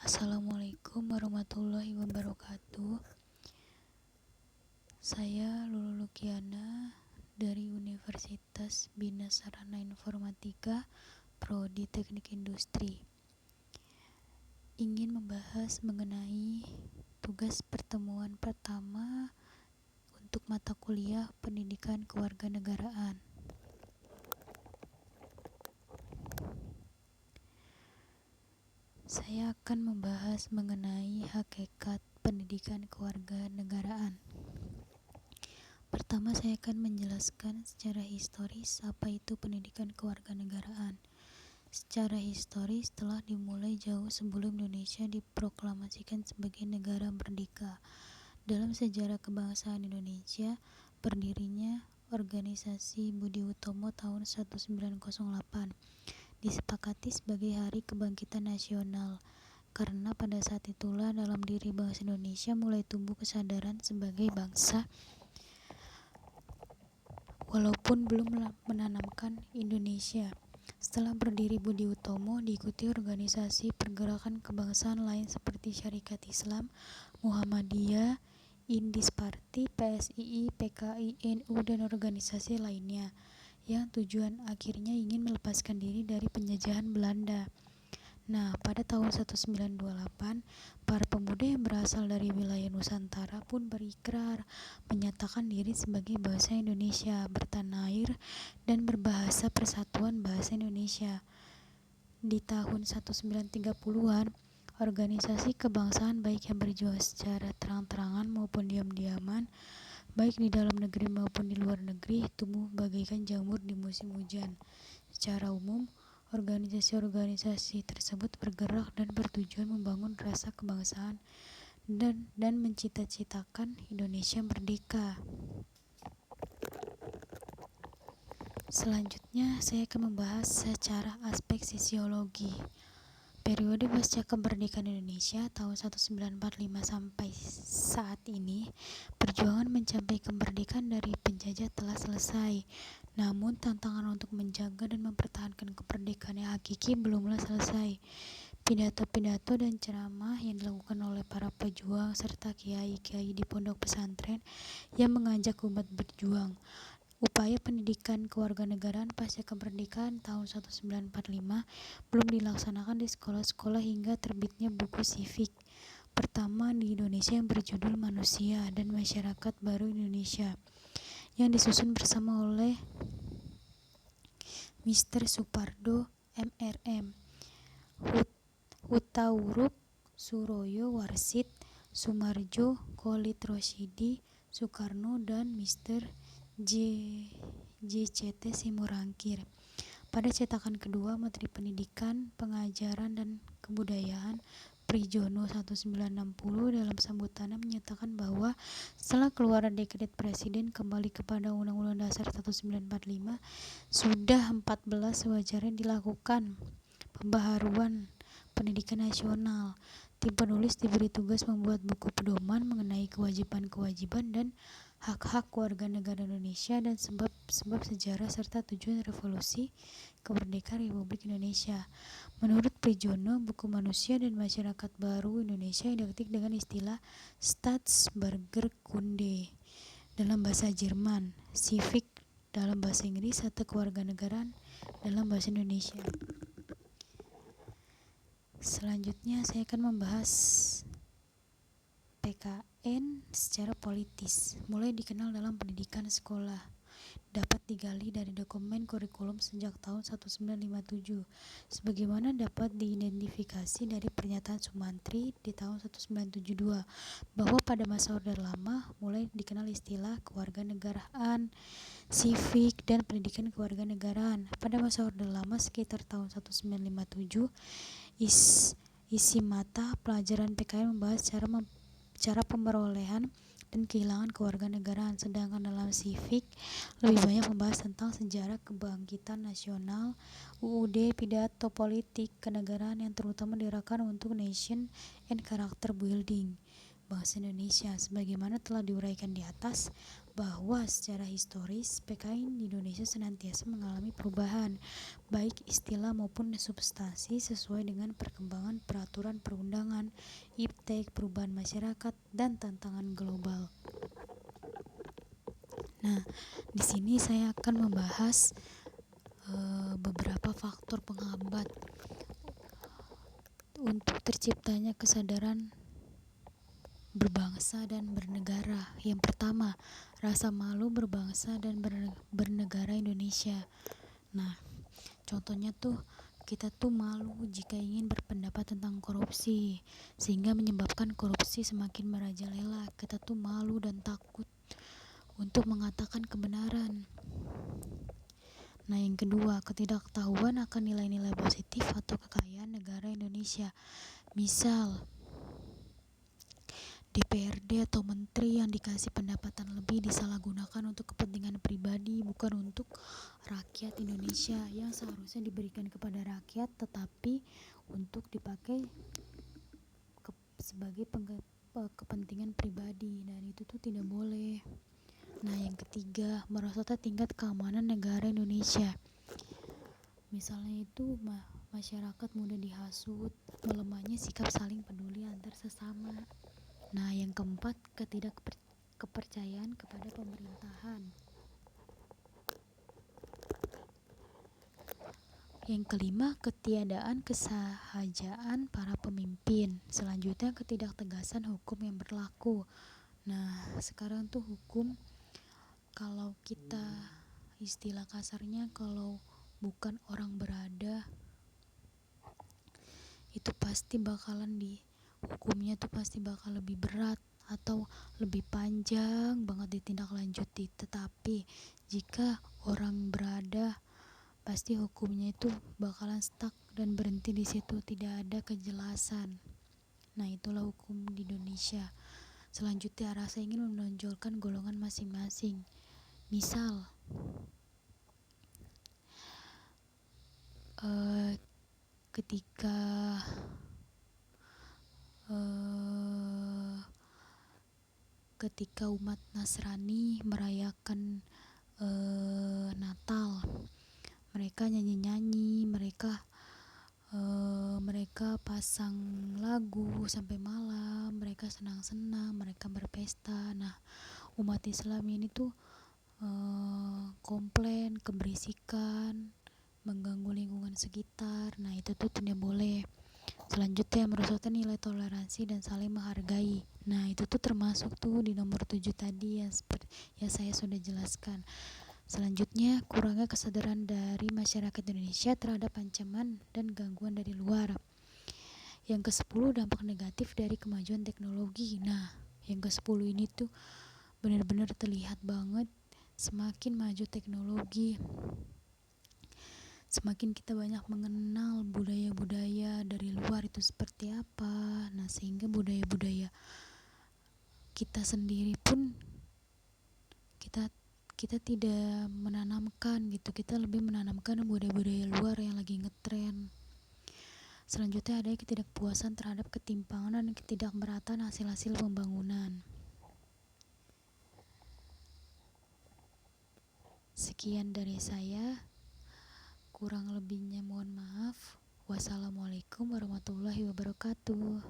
Assalamualaikum warahmatullahi wabarakatuh. Saya Lulu Lukiana dari Universitas Bina Sarana Informatika, Prodi Teknik Industri. Ingin membahas mengenai tugas pertemuan pertama untuk mata kuliah Pendidikan Kewarganegaraan. Saya akan membahas mengenai hakikat pendidikan kewarganegaraan. Pertama, saya akan menjelaskan secara historis apa itu pendidikan kewarganegaraan. Secara historis telah dimulai jauh sebelum Indonesia diproklamasikan sebagai negara merdeka. Dalam sejarah kebangsaan Indonesia, berdirinya Organisasi Budi Utomo tahun 1908 disepakati sebagai Hari Kebangkitan Nasional, karena pada saat itulah dalam diri bangsa Indonesia mulai tumbuh kesadaran sebagai bangsa, walaupun belum menanamkan Indonesia. Setelah berdiri Budi Utomo, diikuti organisasi pergerakan kebangsaan lain seperti Syarikat Islam, Muhammadiyah, Indis Party, PSII, PKI, NU, dan organisasi lainnya yang tujuan akhirnya ingin melepaskan diri dari penjajahan Belanda. Nah, pada tahun 1928, para pemuda yang berasal dari wilayah Nusantara pun berikrar menyatakan diri sebagai bangsa Indonesia, bertanah air, dan berbahasa Persatuan Bahasa Indonesia. Di tahun 1930-an, organisasi kebangsaan baik yang berjuang secara terang-terangan maupun diam-diaman, baik di dalam negeri maupun di luar negeri, tumbuh bagaikan jamur di musim hujan. Secara umum, organisasi-organisasi tersebut bergerak dan bertujuan membangun rasa kebangsaan dan mencita-citakan Indonesia merdeka. Selanjutnya, saya akan membahas secara aspek sosiologi. Periode pasca kemerdekaan Indonesia tahun 1945 sampai saat ini, perjuangan mencapai kemerdekaan dari penjajah telah selesai. Namun tantangan untuk menjaga dan mempertahankan kemerdekaan yang hakiki belumlah selesai. Pidato-pidato dan ceramah yang dilakukan oleh para pejuang serta kiai-kiai di pondok pesantren yang mengajak umat berjuang. Upaya pendidikan kewarganegaraan pasca kemerdekaan tahun 1945 belum dilaksanakan di sekolah-sekolah hingga terbitnya buku Sifik pertama di Indonesia yang berjudul Manusia dan Masyarakat Baru Indonesia, yang disusun bersama oleh Mr. Supardo, MRM, Hutauruk, Suroyo Warsid, Sumarjo, Khalid Rosyidi, Soekarno, dan Mr. JCT Simorangkir. Pada cetakan kedua, Menteri Pendidikan, Pengajaran, dan Kebudayaan Prijono 1960 dalam sambutannya menyatakan bahwa setelah keluar dekret Presiden kembali kepada Undang-Undang Dasar 1945, sudah 14 sewajarnya dilakukan pembaharuan pendidikan nasional. Tim penulis diberi tugas membuat buku pedoman mengenai kewajiban-kewajiban dan hak-hak warga negara Indonesia dan sebab-sebab sejarah serta tujuan revolusi kemerdekaan Republik Indonesia. Menurut Prijono, buku Manusia dan Masyarakat Baru Indonesia identik dengan istilah Staatsbürgerkunde dalam bahasa Jerman, Civic dalam bahasa Inggris, serta kewarganegaraan dalam bahasa Indonesia. Selanjutnya saya akan membahas PKN secara politis. Mulai dikenal dalam pendidikan sekolah, dapat digali dari dokumen kurikulum sejak tahun 1957, sebagaimana dapat diidentifikasi dari pernyataan Sumantri di tahun 1972 bahwa pada masa Orde Lama mulai dikenal istilah kewarganegaraan, sivik, dan pendidikan kewarganegaraan. Pada masa Orde Lama sekitar tahun 1957, isi mata pelajaran PKN membahas cara pemberolehan dan kehilangan kewarganegaraan, sedangkan dalam sivik lebih banyak membahas tentang sejarah kebangkitan nasional, UUD, pidato politik kenegaraan yang terutama diarahkan untuk nation and character building bangsa Indonesia. Sebagaimana telah diuraikan di atas, bahwa secara historis PKI di Indonesia senantiasa mengalami perubahan, baik istilah maupun substansi sesuai dengan perkembangan peraturan perundangan, iptek, perubahan masyarakat, dan tantangan global. Nah, di sini saya akan membahas beberapa faktor penghambat untuk terciptanya kesadaran berbangsa dan bernegara. Yang pertama, rasa malu berbangsa dan bernegara Indonesia. Nah, contohnya tuh kita tuh malu jika ingin berpendapat tentang korupsi, sehingga menyebabkan korupsi semakin merajalela. Kita tuh malu dan takut untuk mengatakan kebenaran. Nah, yang kedua, ketidaktahuan akan nilai-nilai positif atau kekayaan negara Indonesia. Misal, DPRD atau menteri yang dikasih pendapatan lebih disalahgunakan untuk kepentingan pribadi, bukan untuk rakyat Indonesia yang seharusnya diberikan kepada rakyat, tetapi untuk dipakai sebagai kepentingan pribadi, dan itu tuh tidak boleh. Nah, yang ketiga, merosotnya tingkat keamanan negara Indonesia. Misalnya itu masyarakat mudah dihasut, melemahnya sikap saling peduli antar sesama. Nah, yang keempat, ketidakkepercayaan kepada pemerintahan. Yang kelima, ketiadaan kesahajaan para pemimpin. Selanjutnya, ketidaktegasan hukum yang berlaku. Nah, sekarang tuh hukum, kalau kita istilah kasarnya, kalau bukan orang berada, itu pasti bakalan hukumnya tuh pasti bakal lebih berat atau lebih panjang banget ditindaklanjuti. Tetapi jika orang berada, pasti hukumnya itu bakalan stuck dan berhenti di situ, tidak ada kejelasan. Nah, itulah hukum di Indonesia. Selanjutnya, rasa ingin menonjolkan golongan masing-masing. Misal, ketika umat Nasrani merayakan Natal, mereka nyanyi-nyanyi, mereka pasang lagu sampai malam, mereka senang-senang, mereka berpesta. Nah, umat Islam ini tuh komplain keberisikan, mengganggu lingkungan sekitar. Nah, itu tuh tidak boleh. Selanjutnya, merosotkan nilai toleransi dan saling menghargai. Nah, itu tuh termasuk tuh di nomor 7 tadi yang saya sudah jelaskan. Selanjutnya, kurangnya kesadaran dari masyarakat Indonesia terhadap ancaman dan gangguan dari luar. Yang ke-10, dampak negatif dari kemajuan teknologi. Nah, yang ke-10 ini tuh benar-benar terlihat banget. Semakin maju teknologi, semakin kita banyak mengenal budaya-budaya dari luar itu seperti apa. Nah, sehingga budaya-budaya kita sendiri pun kita tidak menanamkan gitu. Kita lebih menanamkan budaya-budaya luar yang lagi ngetren. Selanjutnya, ada ketidakpuasan terhadap ketimpangan dan ketidakmerataan hasil-hasil pembangunan. Sekian dari saya, kurang lebihnya mohon maaf. Wassalamualaikum warahmatullahi wabarakatuh.